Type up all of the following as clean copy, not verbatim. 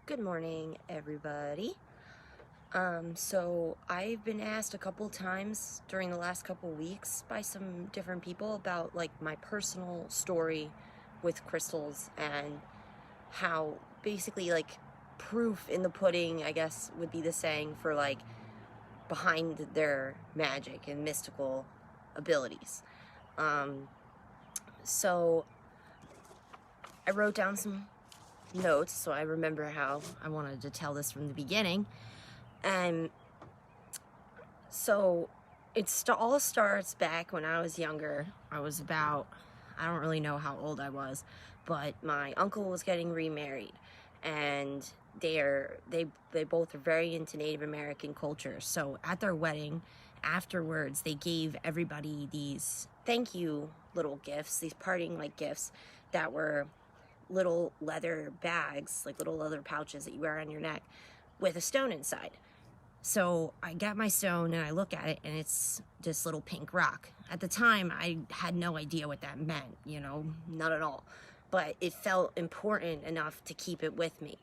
Good morning, everybody. So I've been asked a couple times during the last couple weeks by some different people about like my personal story with crystals and how basically like proof in the pudding, I guess would be the saying for like behind their magic and mystical abilities. Um, so I wrote down some notes so I remember how I wanted to tell this from the beginning. And so all starts back when I was younger. I was about, I don't really know how old I was, but my uncle was getting remarried, and they both are very into Native American culture. So at their wedding, afterwards, they gave everybody these thank you little gifts, these parting like gifts that were little leather bags, like little leather pouches that you wear on your neck with a stone inside. So I got my stone and I look at it and it's this little pink rock. At the time, I had no idea what that meant, not at all. But it felt important enough to keep it with me.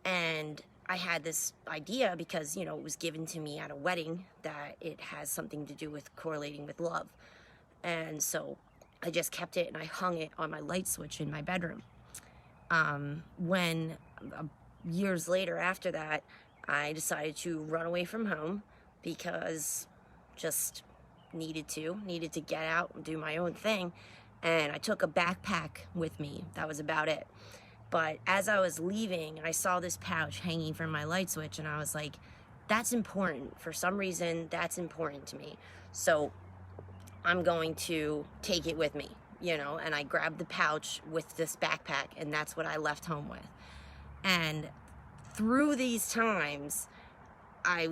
And I had this idea because, it was given to me at a wedding that it has something to do with correlating with love. And so I just kept it and I hung it on my light switch in my bedroom. When years later after that, I decided to run away from home because just needed to get out and do my own thing. And I took a backpack with me. That was about it. But as I was leaving, I saw this pouch hanging from my light switch and I was like, that's important. For some reason, that's important to me. So I'm going to take it with me, and I grabbed the pouch with this backpack and that's what I left home with. And through these times, I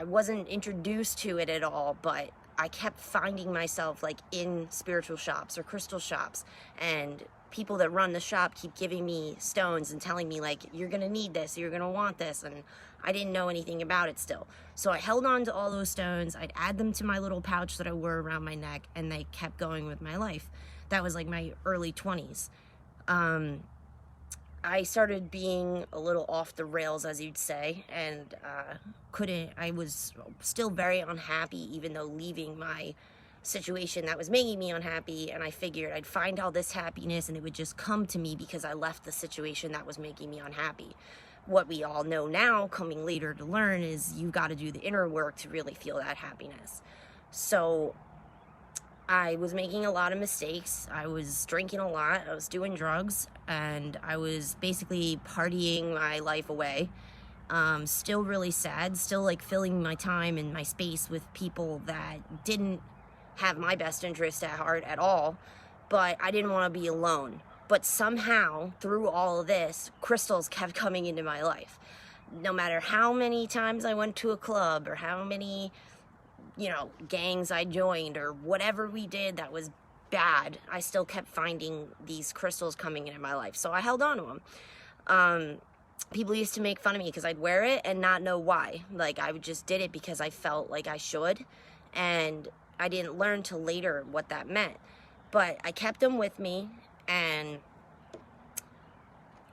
wasn't introduced to it at all, but I kept finding myself like in spiritual shops or crystal shops, and people that run the shop keep giving me stones and telling me like, you're gonna need this, you're gonna want this, and I didn't know anything about it still. So I held on to all those stones, I'd add them to my little pouch that I wore around my neck, and they kept going with my life. That was like my early 20s. I started being a little off the rails, as you'd say, and I was still very unhappy, even though leaving my situation that was making me unhappy, and I figured I'd find all this happiness and it would just come to me because I left the situation that was making me unhappy. What we all know now, coming later to learn, is you've got to do the inner work to really feel that happiness. So I was making a lot of mistakes. I was drinking a lot, I was doing drugs, and I was basically partying my life away. Still really sad, still like filling my time and my space with people that didn't have my best interest at heart at all, but I didn't want to be alone. But somehow, through all of this, crystals kept coming into my life. No matter how many times I went to a club or how many gangs I joined or whatever we did that was bad, I still kept finding these crystals coming into my life. So I held on to them. People used to make fun of me because I'd wear it and not know why. Like, I just did it because I felt like I should, and I didn't learn till later what that meant. But I kept them with me, and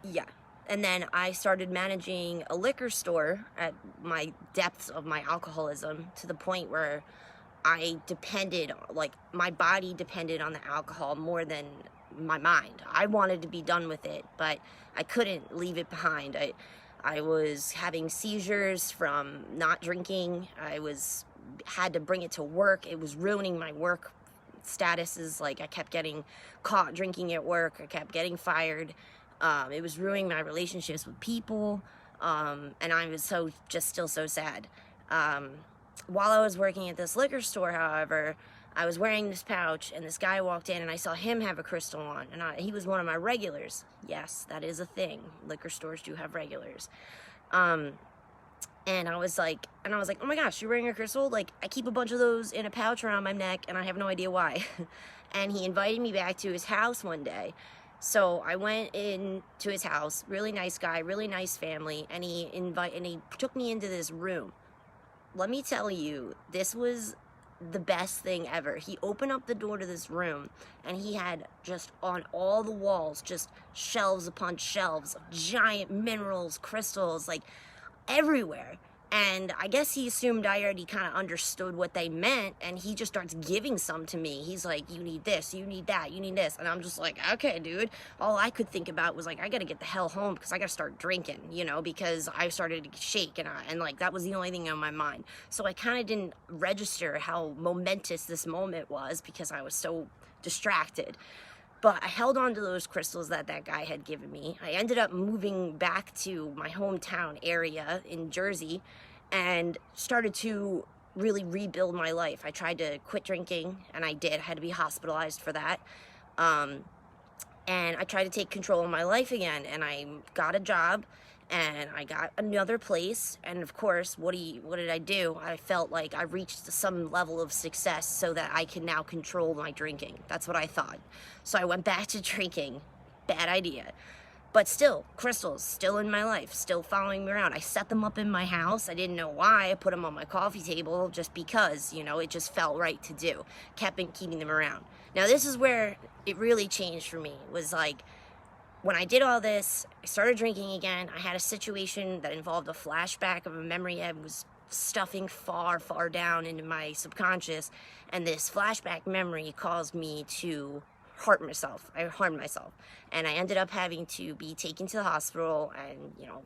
yeah. And then I started managing a liquor store at my depths of my alcoholism, to the point where I depended, like my body depended on the alcohol more than my mind. I wanted to be done with it, but I couldn't leave it behind. I was having seizures from not drinking. Had to bring it to work. It was ruining my work statuses. Like, I kept getting caught drinking at work. I kept getting fired. It was ruining my relationships with people, and I was still so sad. While I was working at this liquor store, however, I was wearing this pouch, and this guy walked in, and I saw him have a crystal on, and he was one of my regulars. Yes, that is a thing. Liquor stores do have regulars. And I was like, oh my gosh, you're wearing a crystal? Like, I keep a bunch of those in a pouch around my neck, and I have no idea why. And he invited me back to his house one day. So I went in to his house, really nice guy, really nice family, and he took me into this room. Let me tell you, this was the best thing ever. He opened up the door to this room, and he had just on all the walls, just shelves upon shelves of giant minerals, crystals, like everywhere. And I guess he assumed I already kind of understood what they meant, and he just starts giving some to me. He's like, you need this, you need that, you need this. And I'm just like, okay, dude. All I could think about was like, I gotta get the hell home because I gotta start drinking, you know, because I started to shake, and like that was the only thing on my mind. So I kind of didn't register how momentous this moment was because I was so distracted. But I held on to those crystals that guy had given me. I ended up moving back to my hometown area in Jersey and started to really rebuild my life. I tried to quit drinking, and I did. I had to be hospitalized for that. And I tried to take control of my life again, and I got a job, and I got another place, and of course, what did I do? I felt like I reached some level of success so that I can now control my drinking. That's what I thought. So I went back to drinking. Bad idea. But still, crystals, still in my life, still following me around. I set them up in my house. I didn't know why. I put them on my coffee table just because, you know, it just felt right to do. Keeping them around. Now, this is where it really changed for me. It was like, when I did all this, I started drinking again. I had a situation that involved a flashback of a memory I was stuffing far, far down into my subconscious. And this flashback memory caused me to hurt myself. I harmed myself. And I ended up having to be taken to the hospital and, you know,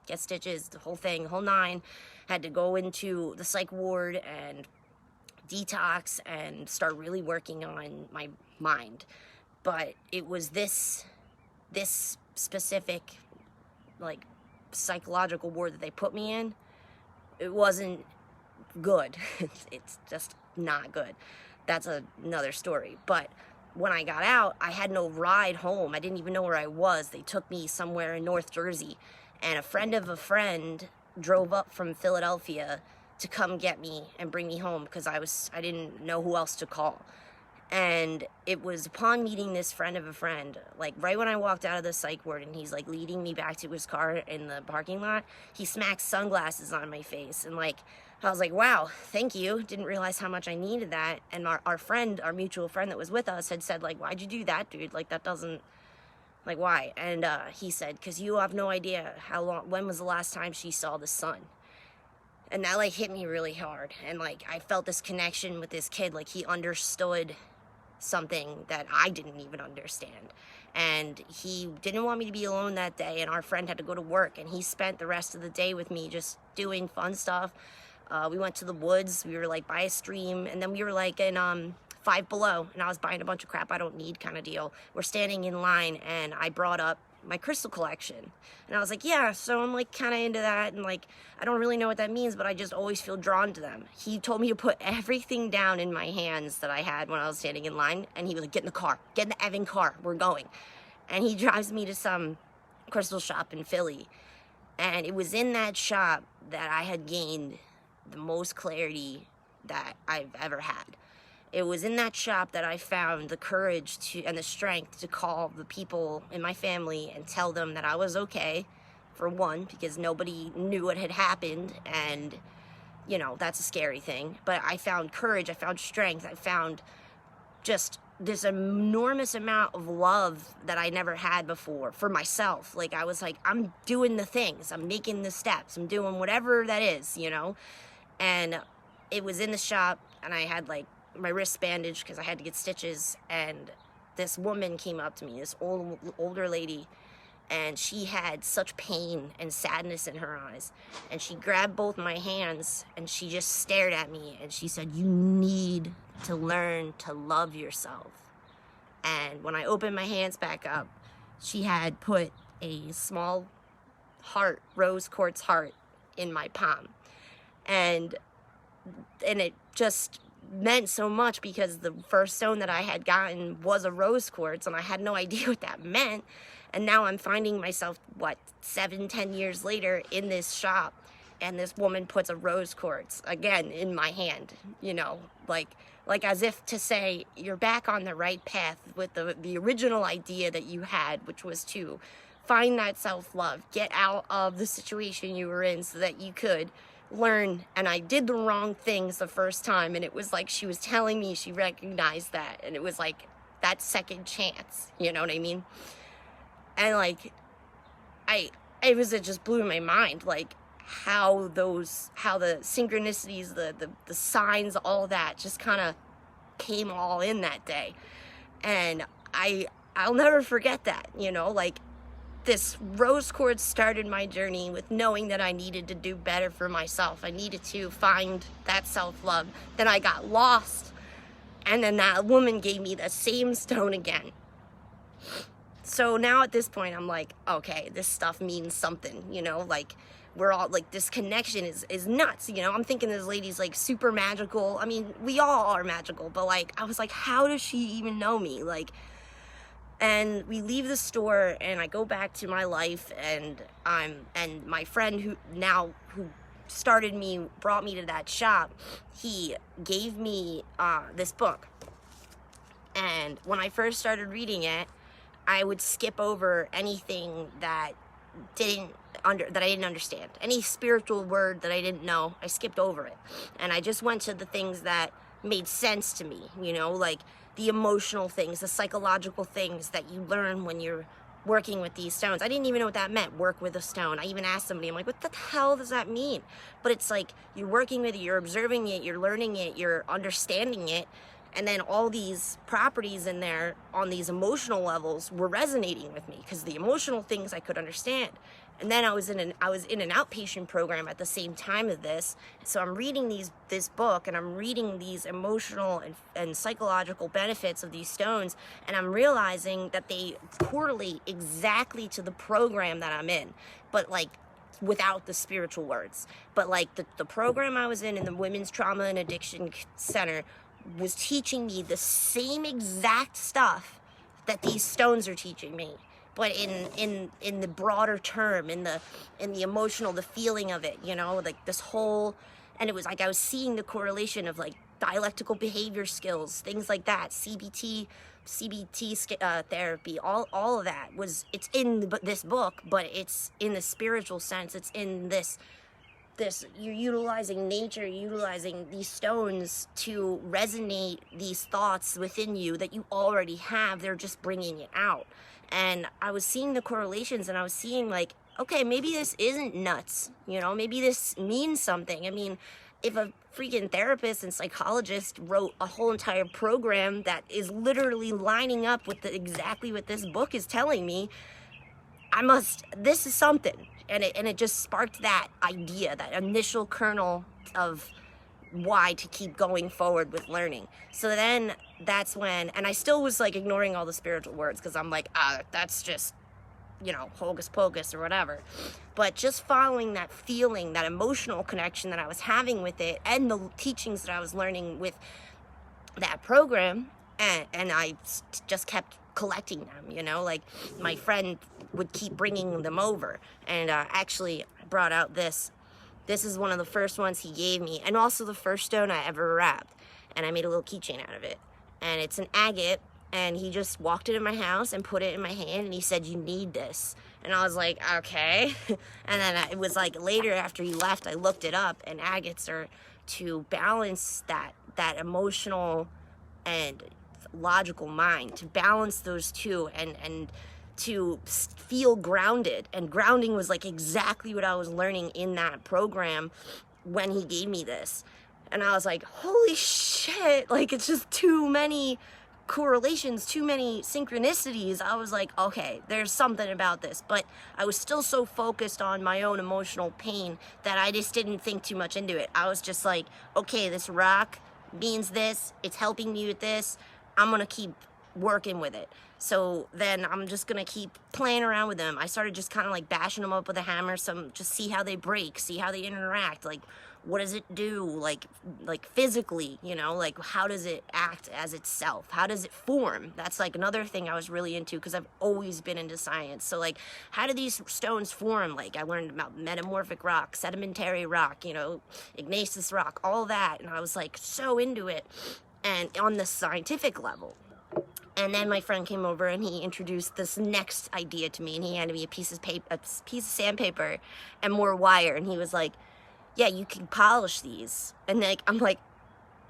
get stitches, the whole thing, the whole nine. Had to go into the psych ward and detox and start really working on my mind. But it was this specific, like, psychological ward that they put me in. It wasn't good. It's just not good. That's another story. But when I got out, I had no ride home. I didn't even know where I was. They took me somewhere in North Jersey, and a friend of a friend drove up from Philadelphia to come get me and bring me home because I didn't know who else to call. And it was upon meeting this friend of a friend, like right when I walked out of the psych ward and he's like leading me back to his car in the parking lot, he smacked sunglasses on my face. And like, I was like, wow, thank you. Didn't realize how much I needed that. And our friend, our mutual friend that was with us had said like, why'd you do that, dude? Like that doesn't, like why? And he said, cause you have no idea when was the last time she saw the sun. And that like hit me really hard. And like, I felt this connection with this kid, like he understood something that I didn't even understand. And he didn't want me to be alone that day, and our friend had to go to work, and he spent the rest of the day with me just doing fun stuff. We went to the woods, we were like by a stream, and then we were like in Five Below, and I was buying a bunch of crap I don't need kind of deal. We're standing in line, and I brought up my crystal collection, and I was like, yeah, so I'm like kind of into that, and like I don't really know what that means, but I just always feel drawn to them. He told me to put everything down in my hands that I had when I was standing in line, and he was like, get in the car, get in the effing car, we're going. And he drives me to some crystal shop in Philly, and it was in that shop that I had gained the most clarity that I've ever had. It was in that shop that I found the courage and the strength to call the people in my family and tell them that I was okay, for one, because nobody knew what had happened, and, you know, that's a scary thing. But I found courage, I found strength, I found just this enormous amount of love that I never had before for myself. Like, I was like, I'm doing the things, I'm making the steps, I'm doing whatever that is, you know? And it was in the shop, and I had, like, my wrist bandaged because I had to get stitches, and this woman came up to me, this older lady, and she had such pain and sadness in her eyes, and she grabbed both my hands and she just stared at me, and she said, you need to learn to love yourself. And when I opened my hands back up, she had put a small heart, rose quartz heart, in my palm, and it just meant so much because the first stone that I had gotten was a rose quartz, and I had no idea what that meant. And now I'm finding myself, 7-10 years later in this shop, and this woman puts a rose quartz again in my hand, you know, like as if to say, you're back on the right path with the original idea that you had, which was to find that self-love, get out of the situation you were in so that you could learn, and I did the wrong things the first time, and it was like she was telling me she recognized that, and it was like that second chance, you know what I mean? And like it just blew my mind, like how the synchronicities, the signs, all that just kind of came all in that day. And I'll never forget that, you know, like this rose quartz started my journey with knowing that I needed to do better for myself. I needed to find that self-love. Then I got lost, and then that woman gave me the same stone again. So now at this point, I'm like, okay, this stuff means something, you know, like we're all like, this connection is nuts, you know. I'm thinking this lady's like super magical. I mean, we all are magical, but like, I was like, how does she even know me? Like, and we leave the store, and I go back to my life, and my friend who brought me to that shop, he gave me this book. And when I first started reading it, I would skip over anything that I didn't understand. Any spiritual word that I didn't know, I skipped over it. And I just went to the things that made sense to me, you know, like the emotional things, the psychological things that you learn when you're working with these stones. I didn't even know what that meant, work with a stone. I even asked somebody, I'm like, what the hell does that mean? But it's like, you're working with it, you're observing it, you're learning it, you're understanding it. And then all these properties in there on these emotional levels were resonating with me, because the emotional things I could understand. And then I was in an outpatient program at the same time of this. So I'm reading this book, and I'm reading these emotional and psychological benefits of these stones, and I'm realizing that they correlate exactly to the program that I'm in, but like without the spiritual words. But like the program I was in the Women's Trauma and Addiction Center was teaching me the same exact stuff that these stones are teaching me, but in the broader term, in the emotional, the feeling of it, you know, like this whole. And it was like I was seeing the correlation of like dialectical behavior skills, things like that, CBT therapy, all of that it's in this book, but it's in the spiritual sense. It's in this you're utilizing nature, utilizing these stones to resonate these thoughts within you that you already have. They're just bringing it out. And I was seeing the correlations, and I was seeing like, okay, maybe this isn't nuts, you know, maybe this means something. I mean, if a freaking therapist and psychologist wrote a whole entire program that is literally lining up with exactly what this book is telling me, this is something. And it just sparked that idea, that initial kernel of why to keep going forward with learning. So then that's when, and I still was like ignoring all the spiritual words, because I'm like, that's just, you know, hocus pocus or whatever. But just following that feeling, that emotional connection that I was having with it, and the teachings that I was learning with that program, and I just kept collecting them, you know, like my friend would keep bringing them over, and actually I brought out this is one of the first ones he gave me, and also the first stone I ever wrapped, and I made a little keychain out of it, and it's an agate, and he just walked into my house and put it in my hand, and he said, you need this. And I was like, okay. And then it was like later after he left, I looked it up, and agates are to balance that emotional and logical mind, to balance those two, and to feel grounded. And grounding was like exactly what I was learning in that program when he gave me this. And I was like, holy shit, like it's just too many correlations, too many synchronicities. I was like, okay, there's something about this. But I was still so focused on my own emotional pain that I just didn't think too much into it. I was just like, okay, this rock means this, it's helping me with this, I'm gonna keep working with it. So then I'm just gonna keep playing around with them. I started just kind of like bashing them up with a hammer, just see how they break, see how they interact, like what does it do, like physically, you know, like how does it act as itself, how does it form? That's like another thing I was really into, because I've always been into science. So like, how do these stones form? Like I learned about metamorphic rock, sedimentary rock, you know, igneous rock, all that, and I was like so into it, and on the scientific level. And then my friend came over and he introduced this next idea to me, and he handed me a piece of sandpaper and more wire, and he was like, yeah, you can polish these. And like, I'm like,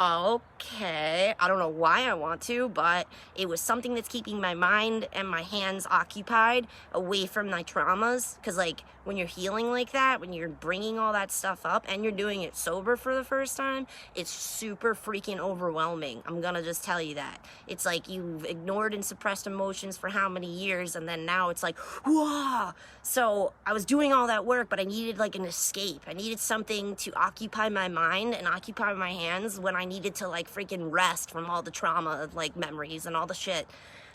okay, I don't know why I want to, but it was something that's keeping my mind and my hands occupied away from my traumas. Because like when you're healing like that, when you're bringing all that stuff up and you're doing it sober for the first time, it's super freaking overwhelming. I'm gonna just tell you that. It's like you've ignored and suppressed emotions for how many years, and then now it's like, whoa. So I was doing all that work, but I needed like an escape. I needed something to occupy my mind and occupy my hands when I needed to like freaking rest from all the trauma, like memories and all the shit.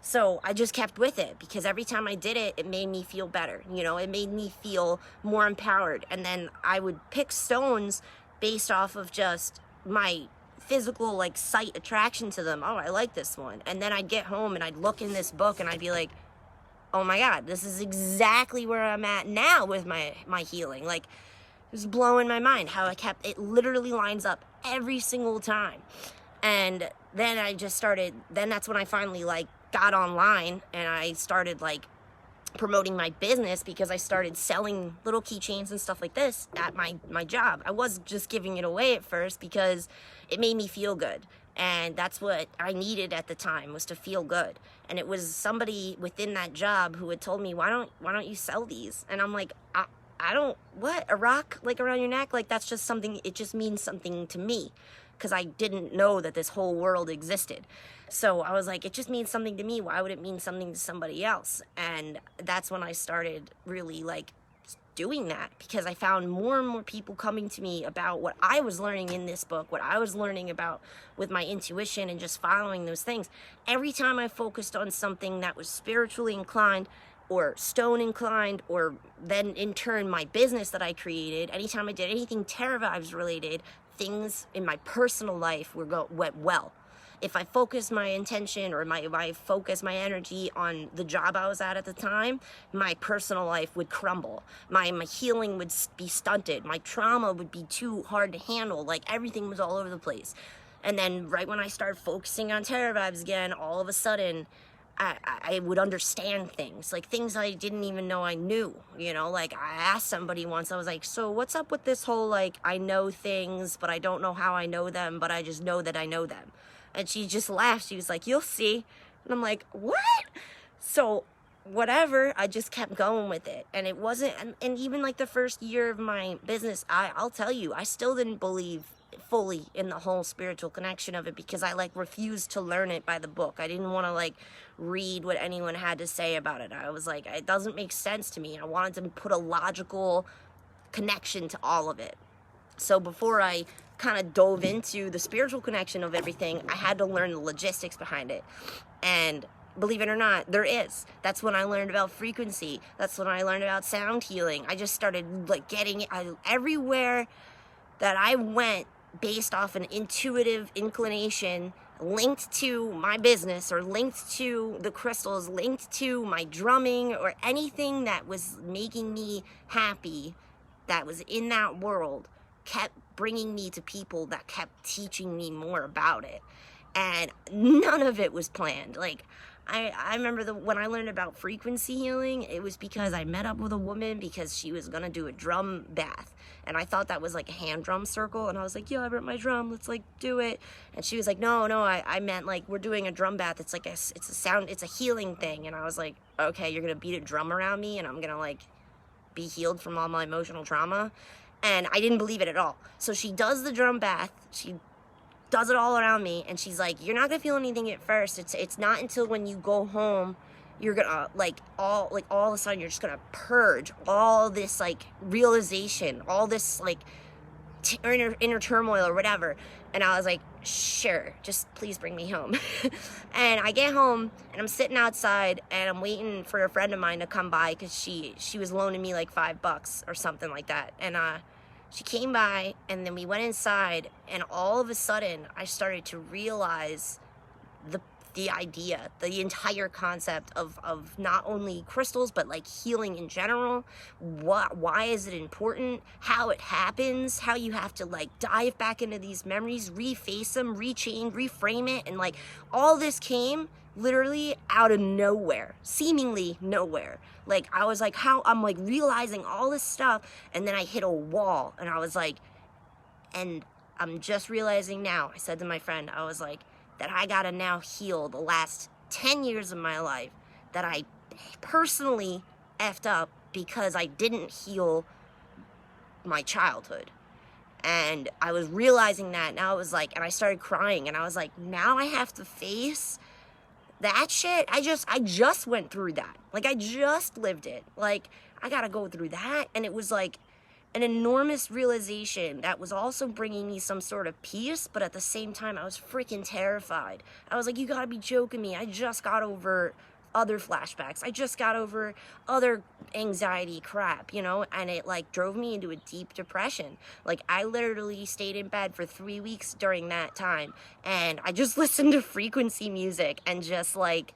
So I just kept with it, because every time I did it, it made me feel better. You know, it made me feel more empowered. And then I would pick stones based off of just my physical like sight attraction to them. Oh, I like this one. And then I'd get home and I'd look in this book and I'd be like, oh my God, this is exactly where I'm at now with my healing. Like, it was blowing my mind how it literally lines up every single time. And then I just started, then that's when I finally like got online and I started like promoting my business, because I started selling little keychains and stuff like this at my job. I was just giving it away at first because it made me feel good. And that's what I needed at the time, was to feel good. And it was somebody within that job who had told me, why don't you sell these? And I'm like, I don't, what, a rock like around your neck? Like, that's just something, it just means something to me, because I didn't know that this whole world existed. So I was like, it just means something to me. Why would it mean something to somebody else? And that's when I started really like doing that, because I found more and more people coming to me about what I was learning in this book, what I was learning about with my intuition and just following those things. Every time I focused on something that was spiritually inclined or stone inclined, or then in turn my business that I created, anytime I did anything Terra Vibes related, things in my personal life went well. If I focused my intention or my focus, my energy on the job I was at the time, my personal life would crumble. My healing would be stunted. My trauma would be too hard to handle. Like, everything was all over the place. And then right when I started focusing on Terra Vibes again, all of a sudden, I would understand things, like things I didn't even know I knew, you know. Like, I asked somebody once, I was like, so what's up with this whole, like, I know things, but I don't know how I know them, but I just know that I know them. And she just laughed. She was like, you'll see. And I'm like, what? So whatever, I just kept going with it. And it wasn't, and even like the first year of my business, I'll tell you, I still didn't believe fully in the whole spiritual connection of it, because I like refused to learn it by the book. I didn't want to like read what anyone had to say about it. I was like, it doesn't make sense to me. I wanted to put a logical connection to all of it. So before I kind of dove into the spiritual connection of everything, I had to learn the logistics behind it. And believe it or not, there is. That's when I learned about frequency. That's when I learned about sound healing. I just started like getting everywhere that I went based off an intuitive inclination linked to my business, or linked to the crystals, linked to my drumming, or anything that was making me happy that was in that world, kept bringing me to people that kept teaching me more about it. And none of it was planned. Like, I remember when I learned about frequency healing, it was because I met up with a woman because she was gonna do a drum bath. And I thought that was like a hand drum circle. And I was like, yo, I brought my drum, let's like do it. And she was like, no, I meant like, we're doing a drum bath. It's like it's a sound, it's a healing thing. And I was like, okay, you're gonna beat a drum around me and I'm gonna like be healed from all my emotional trauma. And I didn't believe it at all. So she does the drum bath. She does it all around me, and she's like, you're not gonna feel anything at first. It's not until when you go home you're gonna all of a sudden you're just gonna purge all this like realization, all this like inner turmoil or whatever. And I was like, sure, just please bring me home. And I get home and I'm sitting outside and I'm waiting for a friend of mine to come by, because she was loaning me like $5 or something like that. And she came by, and then we went inside, and all of a sudden I started to realize the idea, the entire concept of not only crystals, but like healing in general. Why is it important? How it happens, how you have to like dive back into these memories, reface them, rechain, reframe it. And like all this came literally out of nowhere, seemingly nowhere. Like I was like, how I'm like realizing all this stuff, and then I hit a wall, and I was like, And I'm just realizing now, I said to my friend, I was like, that I gotta now heal the last 10 years of my life that I personally effed up because I didn't heal my childhood. And I was realizing that, and I was like, and I started crying, and I was like, now I have to face that shit. I just went through that. Like, I just lived it. Like, I gotta go through that. And it was like an enormous realization that was also bringing me some sort of peace, but at the same time, I was freaking terrified. I was like, you gotta be joking me. I just got over other flashbacks. I just got over other anxiety crap, you know, and it like drove me into a deep depression. Like, I literally stayed in bed for 3 weeks during that time, and I just listened to frequency music and just like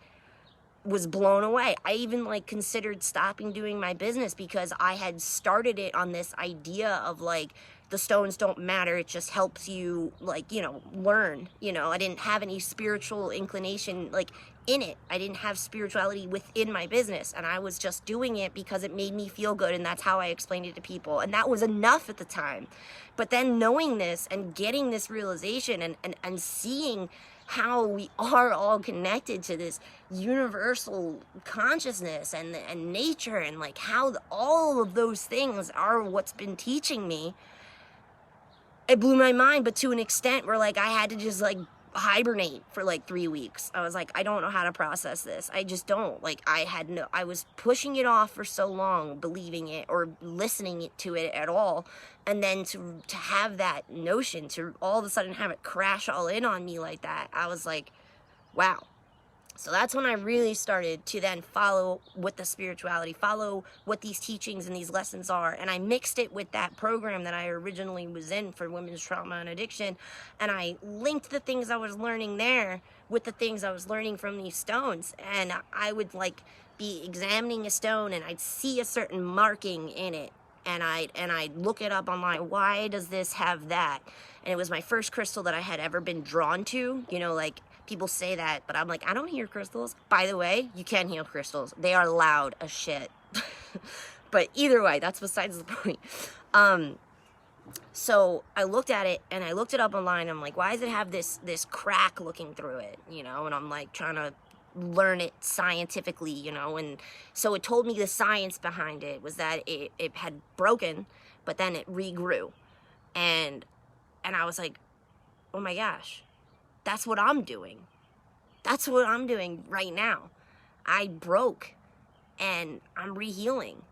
was blown away. I even like considered stopping doing my business because I had started it on this idea of like, the stones don't matter, it just helps you, like, you know, learn. You know, I didn't have any spiritual inclination like in it. I didn't have spirituality within my business, and I was just doing it because it made me feel good, and that's how I explained it to people, and that was enough at the time. But then knowing this and getting this realization and seeing how we are all connected to this universal consciousness and nature, and like how all of those things are what's been teaching me, it blew my mind. But to an extent where like I had to just like hibernate for like 3 weeks. I was like, I don't know how to process this. I just don't. Like, I was pushing it off for so long, believing it or listening to it at all. And then to have that notion, to all of a sudden have it crash all in on me like that, I was like, wow. So that's when I really started to then follow what the spirituality, follow what these teachings and these lessons are. And I mixed it with that program that I originally was in for women's trauma and addiction. And I linked the things I was learning there with the things I was learning from these stones. And I would like be examining a stone and I'd see a certain marking in it. And I'd look it up online. Why does this have that? And it was my first crystal that I had ever been drawn to. You know, like, people say that, but I'm like, I don't hear crystals. By the way, you can hear crystals. They are loud as shit. But either way, that's besides the point. So I looked at it and I looked it up online. I'm like, why does it have this crack looking through it? You know, and I'm like trying to learn it scientifically, you know. And so it told me the science behind it was that it had broken, but then it regrew. And I was like, oh my gosh. That's what I'm doing. That's what I'm doing right now. I broke and I'm rehealing.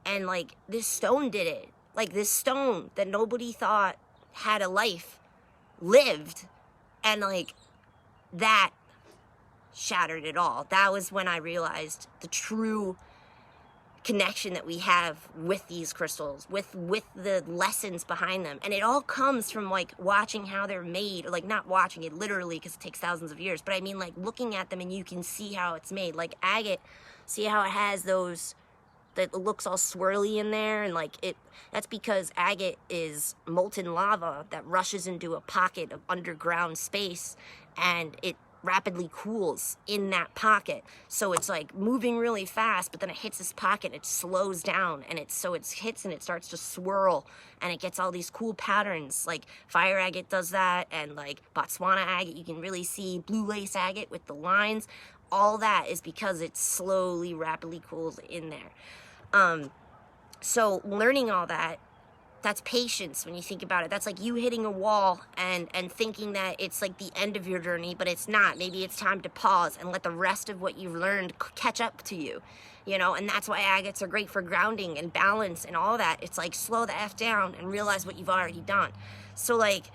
And like, this stone did it. Like, this stone that nobody thought had a life lived. And like, that shattered it all. That was when I realized the true connection that we have with these crystals, with the lessons behind them. And it all comes from like watching how they're made, or like not watching it literally because it takes thousands of years, but I mean like looking at them and you can see how it's made. Like agate, see how it has those, that looks all swirly in there, and like that's because agate is molten lava that rushes into a pocket of underground space, and it rapidly cools in that pocket. So it's like moving really fast, but then it hits this pocket, it slows down, and it hits and it starts to swirl, and it gets all these cool patterns. Like fire agate does that, and like Botswana agate, you can really see blue lace agate with the lines. All that is because it slowly, rapidly cools in there. So learning all that, that's patience when you think about it. That's like you hitting a wall and thinking that it's like the end of your journey, but it's not. Maybe it's time to pause and let the rest of what you've learned catch up to you, you know? And that's why agates are great for grounding and balance and all that. It's like slow the F down and realize what you've already done. So like,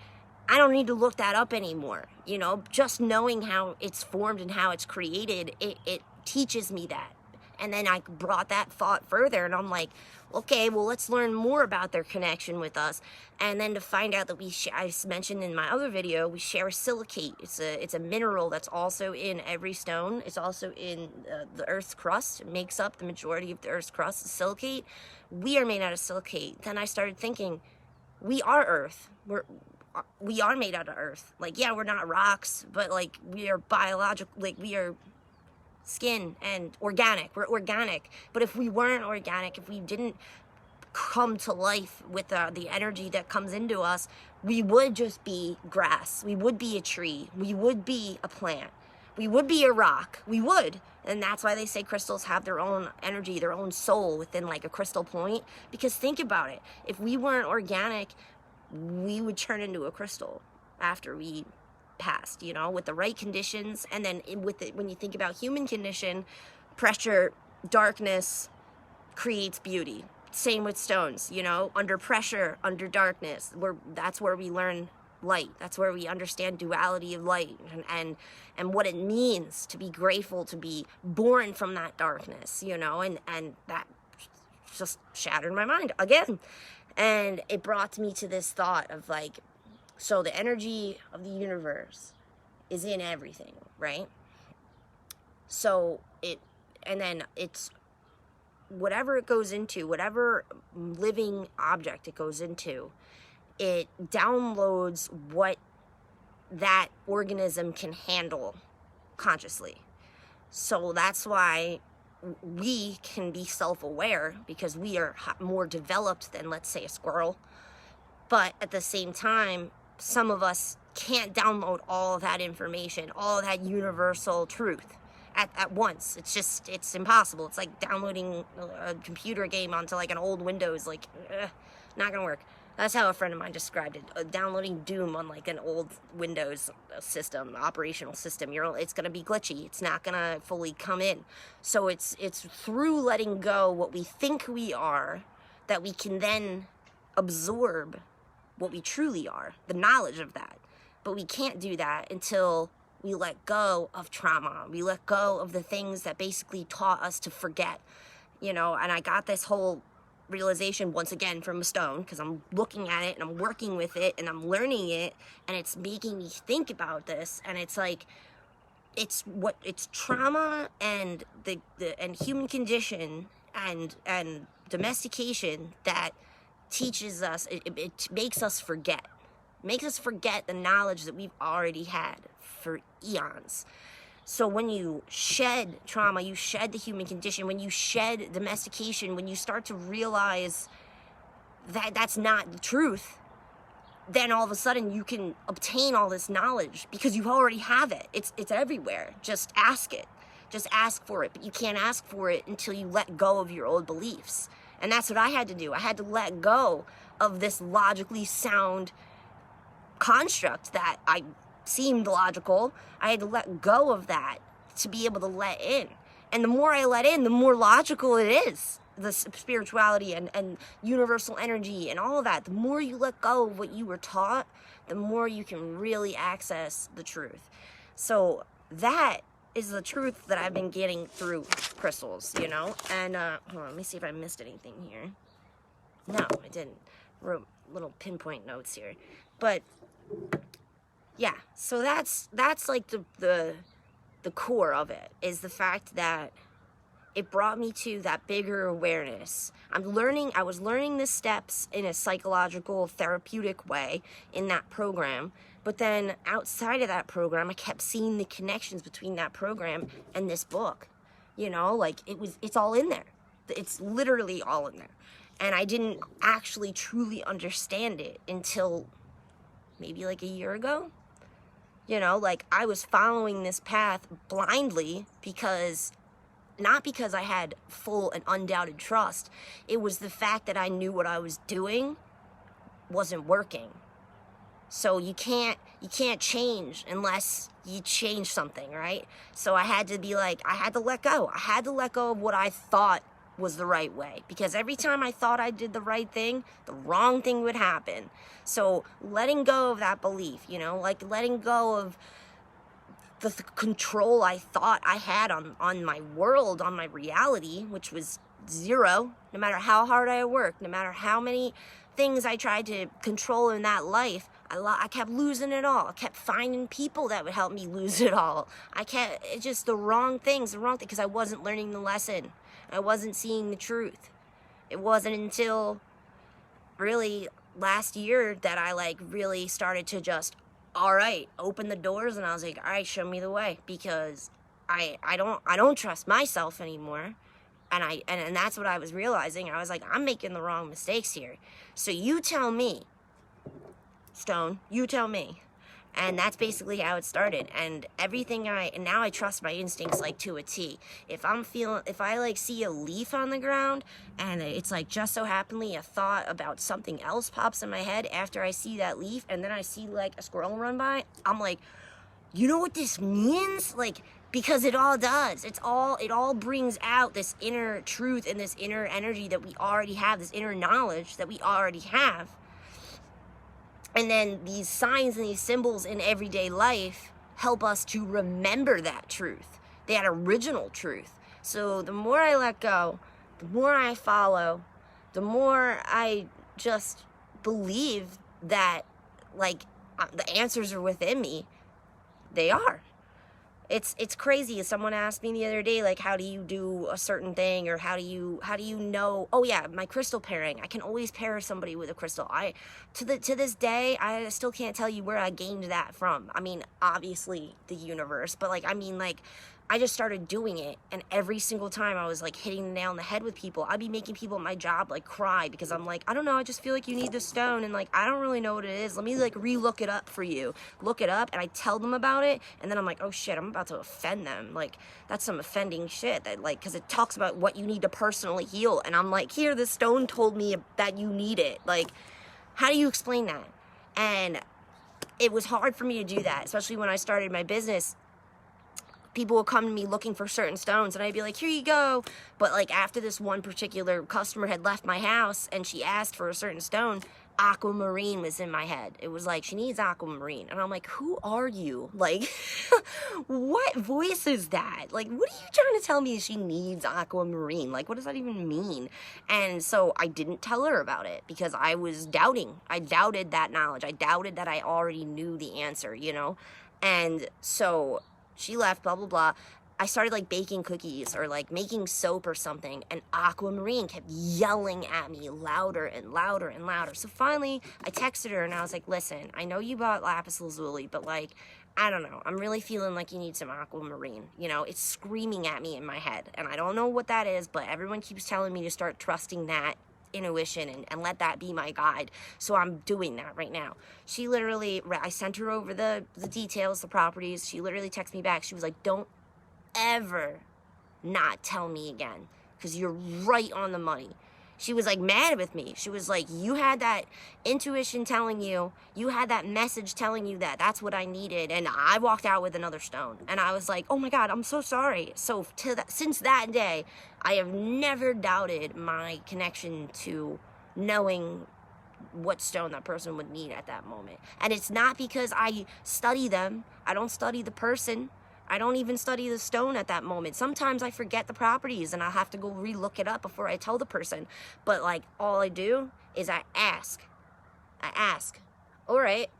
I don't need to look that up anymore, you know? Just knowing how it's formed and how it's created, it teaches me that. And then I brought that thought further, and I'm like, okay, well, let's learn more about their connection with us. And then to find out that I mentioned in my other video, we share a silicate. It's a mineral that's also in every stone. It's also in the Earth's crust. It makes up the majority of the Earth's crust, the silicate. We are made out of silicate. Then I started thinking, we are Earth. We are made out of Earth. Like, yeah, we're not rocks, but like we are biological, like we are skin and organic. We're organic. But if we weren't organic, if we didn't come to life with the energy that comes into us, we would just be grass. We would be a tree. We would be a plant. We would be a rock. We would. And that's why they say crystals have their own energy, their own soul within like a crystal point. Because think about it. If we weren't organic, we would turn into a crystal after we passed, you know, with the right conditions. And then with it, when you think about human condition, pressure, darkness creates beauty. Same with stones, you know, under pressure, under darkness, that's where we learn light. That's where we understand duality of light and what it means to be grateful, to be born from that darkness, you know, and that just shattered my mind again. And it brought me to this thought of like, so the energy of the universe is in everything, right? So and then it's whatever it goes into, whatever living object it goes into, it downloads what that organism can handle consciously. So that's why we can be self-aware, because we are more developed than, let's say, a squirrel. But at the same time, some of us can't download all of that information, all of that universal truth at once. It's impossible. It's like downloading a computer game onto like an old Windows, like, not gonna work. That's how a friend of mine described it. Downloading Doom on like an old Windows system, operational system. It's gonna be glitchy. It's not gonna fully come in. So it's through letting go what we think we are that we can then absorb what we truly are, the knowledge of that. But we can't do that until we let go of trauma. We let go of the things that basically taught us to forget, you know. And I got this whole realization once again from a stone, because I'm looking at it and I'm working with it and I'm learning it, and it's making me think about this. And it's like, it's trauma and the human condition and domestication that teaches us. It makes us forget. Makes us forget the knowledge that we've already had for eons. So when you shed trauma, you shed the human condition, when you shed domestication, when you start to realize that that's not the truth, then all of a sudden you can obtain all this knowledge because you already have it. It's everywhere. Just ask it. Just ask for it. But you can't ask for it until you let go of your old beliefs. And that's what I had to do. I had to let go of this logically sound construct that I seemed logical. I had to let go of that to be able to let in. And the more I let in, the more logical it is. The spirituality and universal energy and all of that. The more you let go of what you were taught, the more you can really access the truth. So that is the truth that I've been getting through crystals, you know? And hold on, let me see if I missed anything here. No, I didn't. Wrote little pinpoint notes here. But yeah, so that's like the core of it, is the fact that it brought me to that bigger awareness. I was learning the steps in a psychological, therapeutic way in that program. But then outside of that program, I kept seeing the connections between that program and this book. You know, like it's all in there. It's literally all in there. And I didn't actually truly understand it until maybe like a year ago. You know, like I was following this path blindly not because I had full and undoubted trust. It was the fact that I knew what I was doing wasn't working. So you can't change unless you change something, right? So I had to let go. I had to let go of what I thought was the right way, because every time I thought I did the right thing, the wrong thing would happen. So letting go of that belief, you know, like letting go of the control I thought I had on my world, on my reality, which was zero. No matter how hard I worked, no matter how many things I tried to control in that life, I kept losing it all. I kept finding people that would help me lose it all. It's just the wrong things, because I wasn't learning the lesson. I wasn't seeing the truth. It wasn't until really last year that I like really started to just, all right, open the doors, and I was like, all right, show me the way, because I don't trust myself anymore. And that's what I was realizing. I was like, I'm making the wrong mistakes here. So you tell me, Stone, you tell me. And that's basically how it started. And and now I trust my instincts like to a T. If I like see a leaf on the ground and it's like just so happenly a thought about something else pops in my head after I see that leaf, and then I see like a squirrel run by, I'm like, you know what this means? Like, because it all does. It all brings out this inner truth and this inner energy that we already have, this inner knowledge that we already have. And then these signs and these symbols in everyday life help us to remember that truth, that original truth. So the more I let go, the more I follow, the more I just believe that, like, the answers are within me. They are. It's crazy. Someone asked me the other day, like, how do you do a certain thing, or how do you know? Oh yeah, my crystal pairing. I can always pair somebody with a crystal. To this day, I still can't tell you where I gained that from. I mean, obviously the universe, but like, I mean, like, I just started doing it, and every single time I was like hitting the nail on the head with people. I'd be making people at my job like cry because I'm like, I don't know, I just feel like you need this stone, and like, I don't really know what it is. Let me like re-look it up for you. Look it up, and I tell them about it, and then I'm like, oh shit, I'm about to offend them. Like, that's some offending shit, that like, because it talks about what you need to personally heal, and I'm like, here, this stone told me that you need it. Like, how do you explain that? And it was hard for me to do that, especially when I started my business. People would come to me looking for certain stones, and I'd be like, here you go. But like, after this one particular customer had left my house and she asked for a certain stone, aquamarine was in my head. It was like, she needs aquamarine. And I'm like, who are you? Like, what voice is that? Like, what are you trying to tell me she needs aquamarine? Like, what does that even mean? And so I didn't tell her about it because I was doubting. I doubted that knowledge. I doubted that I already knew the answer, you know? And so she left, blah, blah, blah. I started like baking cookies or like making soap or something, and aquamarine kept yelling at me louder and louder and louder. So finally I texted her and I was like, listen, I know you bought lapis lazuli, but like, I don't know, I'm really feeling like you need some aquamarine. You know, it's screaming at me in my head, and I don't know what that is, but everyone keeps telling me to start trusting that intuition and let that be my guide. So I'm doing that right now. She literally, I sent her over the details, the properties. She literally texted me back. She was like, don't ever not tell me again, because you're right on the money. She was like mad with me. She was like, you had that intuition telling you, you had that message telling you that that's what I needed. And I walked out with another stone, and I was like, oh my God, I'm so sorry. So since that day, I have never doubted my connection to knowing what stone that person would need at that moment. And it's not because I study them. I don't study the person. I don't even study the stone at that moment. Sometimes I forget the properties and I'll have to go re-look it up before I tell the person. But like, all I do is I ask, all right,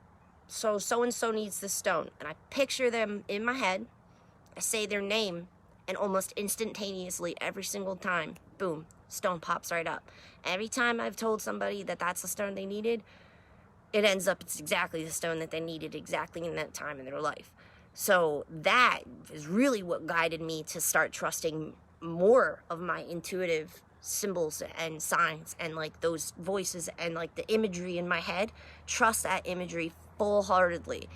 so-and-so needs this stone. And I picture them in my head. I say their name, and almost instantaneously every single time, boom, stone pops right up. Every time I've told somebody that that's the stone they needed, it ends up it's exactly the stone that they needed exactly in that time in their life. So that is really what guided me to start trusting more of my intuitive symbols and signs and like those voices and like the imagery in my head. Trust that imagery full-heartedly.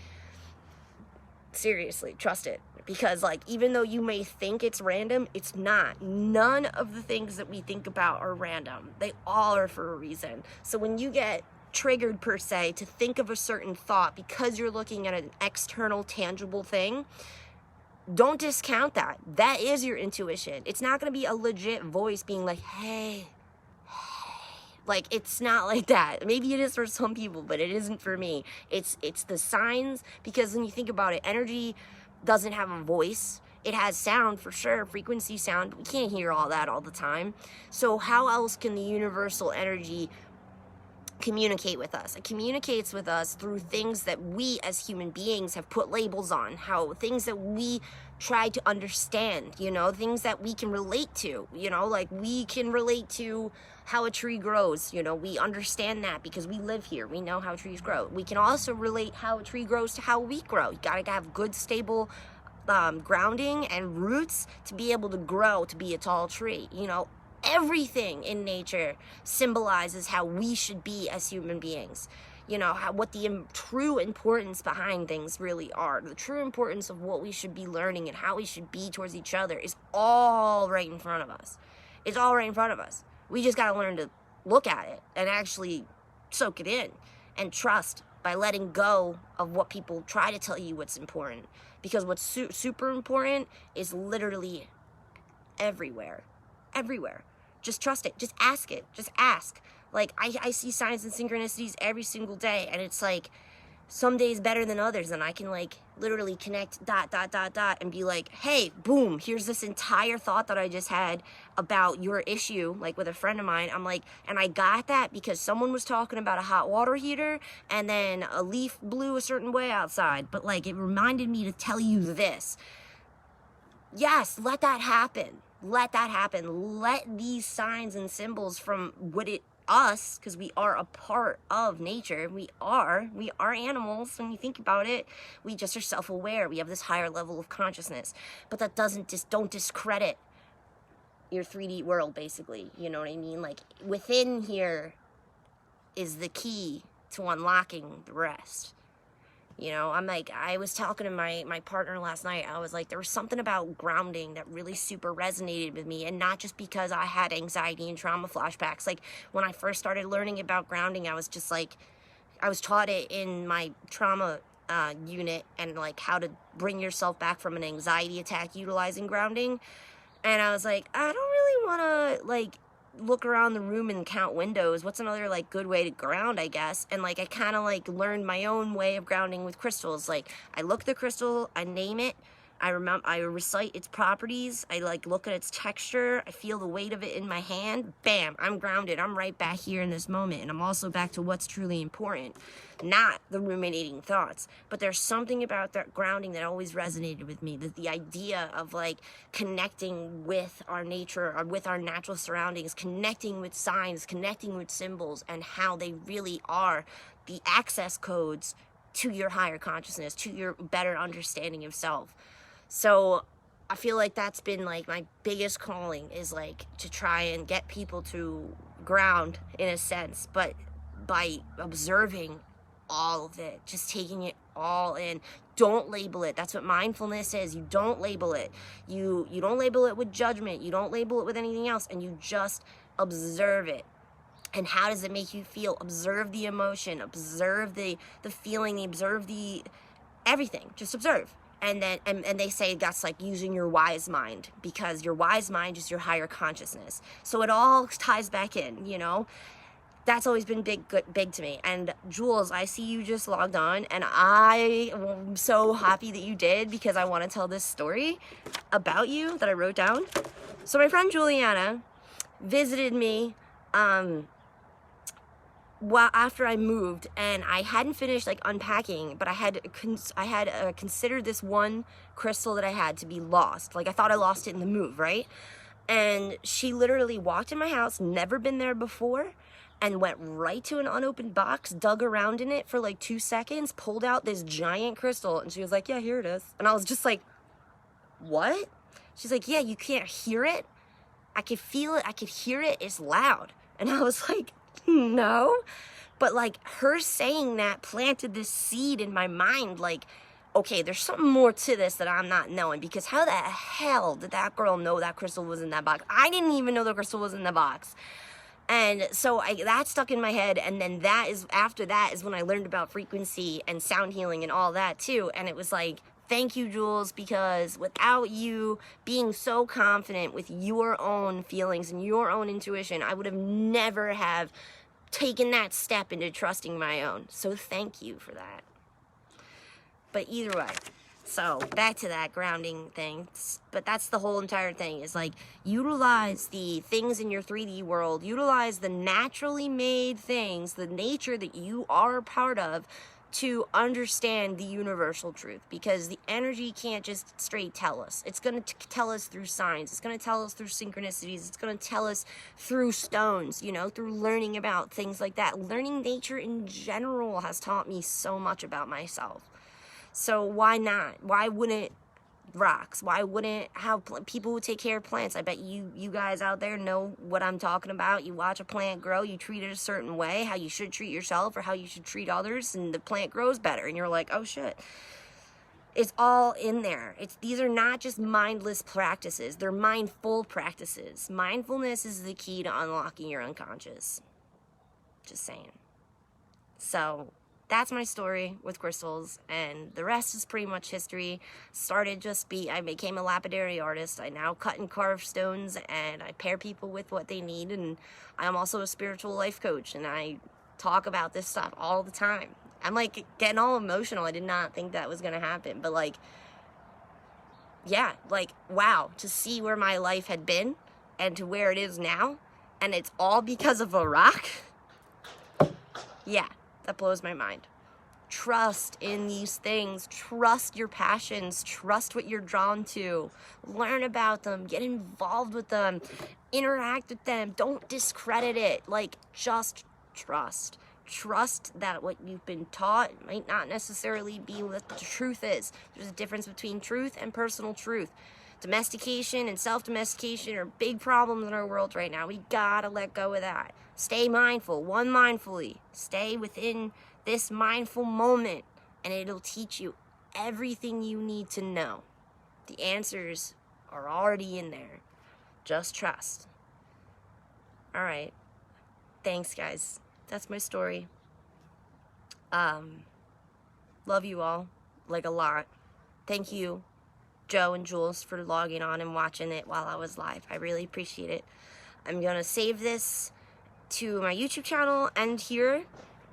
Seriously, trust it. Because like, even though you may think it's random, it's not. None of the things that we think about are random. They all are for a reason. So when you get triggered per se to think of a certain thought because you're looking at an external tangible thing, don't discount that. That is your intuition. It's not going to be a legit voice being like, hey, like, it's not like that. Maybe it is for some people, but it isn't for me. It's the signs, because when you think about it, energy doesn't have a voice. It has sound for sure, frequency sound, but we can't hear all that all the time. So how else can the universal energy communicate with us? It communicates with us through things that we as human beings have put labels on, how things that we try to understand, you know, things that we can relate to, you know, like we can relate to how a tree grows, you know, we understand that because we live here, we know how trees grow. We can also relate how a tree grows to how we grow. You gotta have good, stable grounding and roots to be able to grow to be a tall tree. You know, everything in nature symbolizes how we should be as human beings. You know, what the true importance behind things really are. The true importance of what we should be learning and how we should be towards each other is all right in front of us. It's all right in front of us. We just got to learn to look at it and actually soak it in and trust by letting go of what people try to tell you what's important. Because what's super important is literally everywhere. Everywhere. Just trust it. Just ask it. Just ask. Like, I see signs and synchronicities every single day, and it's like, some days better than others, and I can, like, literally connect ... and be like, hey, boom, here's this entire thought that I just had about your issue, like, with a friend of mine. I'm like, and I got that because someone was talking about a hot water heater, and then a leaf blew a certain way outside, but, like, it reminded me to tell you this. Yes, let that happen. Let that happen. Let these signs and symbols from us, because we are a part of nature. We are animals when you think about it. We just are self-aware. We have this higher level of consciousness. But that don't discredit your 3D world, basically. You know what I mean? Like, within here is the key to unlocking the rest. You know, I'm like, I was talking to my partner last night. I was like, there was something about grounding that really super resonated with me. And not just because I had anxiety and trauma flashbacks. Like, when I first started learning about grounding, I was just like, I was taught it in my trauma unit, and like how to bring yourself back from an anxiety attack utilizing grounding. And I was like, I don't really want to, like, look around the room and count windows. What's another, like, good way to ground, I guess? And, like, I kind of, like, learned my own way of grounding with crystals. Like, I look at the crystal, I name it, I recite its properties, I, like, look at its texture, I feel the weight of it in my hand, bam, I'm grounded. I'm right back here in this moment, and I'm also back to what's truly important, not the ruminating thoughts. But there's something about that grounding that always resonated with me, that the idea of, like, connecting with our nature, or with our natural surroundings, connecting with signs, connecting with symbols, and how they really are the access codes to your higher consciousness, to your better understanding of self. So I feel like that's been, like, my biggest calling, is, like, to try and get people to ground, in a sense, but by observing all of it, just taking it all in. Don't label it. That's what mindfulness is. You don't label it. You don't label it with judgment. You don't label it with anything else, and you just observe it. And how does it make you feel? Observe the emotion, observe the feeling, observe the everything. Just observe. And then and they say that's like using your wise mind, because your wise mind is your higher consciousness. So it all ties back in, you know. That's always been big to me. And Jules, I see you just logged on, and I am so happy that you did, because I want to tell this story about you that I wrote down. So my friend Juliana visited me after I moved, and I hadn't finished, like, unpacking, but I had considered this one crystal that I had to be lost. Like, I thought I lost it in the move, right? And she literally walked in my house, never been there before, and went right to an unopened box, dug around in it for like 2 seconds, pulled out this giant crystal, and she was like, yeah, here it is. And I was just like, what? She's like, yeah, you can't hear it? I could feel it, I could hear it, it's loud. And I was like, no. But, like, her saying that planted this seed in my mind, like, okay, there's something more to this that I'm not knowing, because how the hell did that girl know that crystal was in that box? I didn't even know the crystal was in the box. And so that stuck in my head, and then after that is when I learned about frequency and sound healing and all that too. And it was like, thank you, Jules, because without you being so confident with your own feelings and your own intuition, I would have never have taken that step into trusting my own. So thank you for that. But either way, so back to that grounding thing. But that's the whole entire thing, is like, utilize the things in your 3D world, utilize the naturally made things, the nature that you are a part of, to understand the universal truth. Because the energy can't just straight tell us. It's going to tell us through signs. It's going to tell us through synchronicities. It's going to tell us through stones, you know, through learning about things like that. Learning nature in general has taught me so much about myself. So why not? Why wouldn't rocks? Why wouldn't how people who take care of plants? I bet you guys out there know what I'm talking about. You watch a plant grow, you treat it a certain way, how you should treat yourself or how you should treat others, and the plant grows better, and you're like, oh shit. It's all in there. These are not just mindless practices, they're mindful practices. Mindfulness is the key to unlocking your unconscious. Just saying. So that's my story with crystals, and the rest is pretty much history. I became a lapidary artist. I now cut and carve stones, and I pair people with what they need, and I'm also a spiritual life coach, and I talk about this stuff all the time. I'm like getting all emotional. I did not think that was gonna happen, but like, yeah, like, wow, to see where my life had been and to where it is now, and it's all because of a rock. Yeah, that blows my mind. Trust in these things. Trust your passions. Trust what you're drawn to. Learn about them. Get involved with them. Interact with them. Don't discredit it. Like, just trust. Trust that what you've been taught might not necessarily be what the truth is. There's a difference between truth and personal truth. Domestication and self-domestication are big problems in our world right now. We gotta let go of that. Stay mindful, one mindfully. Stay within this mindful moment, and it'll teach you everything you need to know. The answers are already in there. Just trust. All right. Thanks, guys. That's my story. Love you all, like, a lot. Thank you, Joe and Jules, for logging on and watching it while I was live. I really appreciate it. I'm gonna save this to my YouTube channel and here,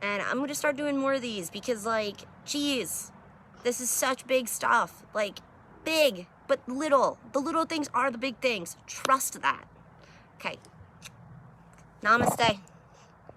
and I'm gonna start doing more of these because, like, geez, this is such big stuff. Like, big, but little. The little things are the big things. Trust that. Okay. Namaste.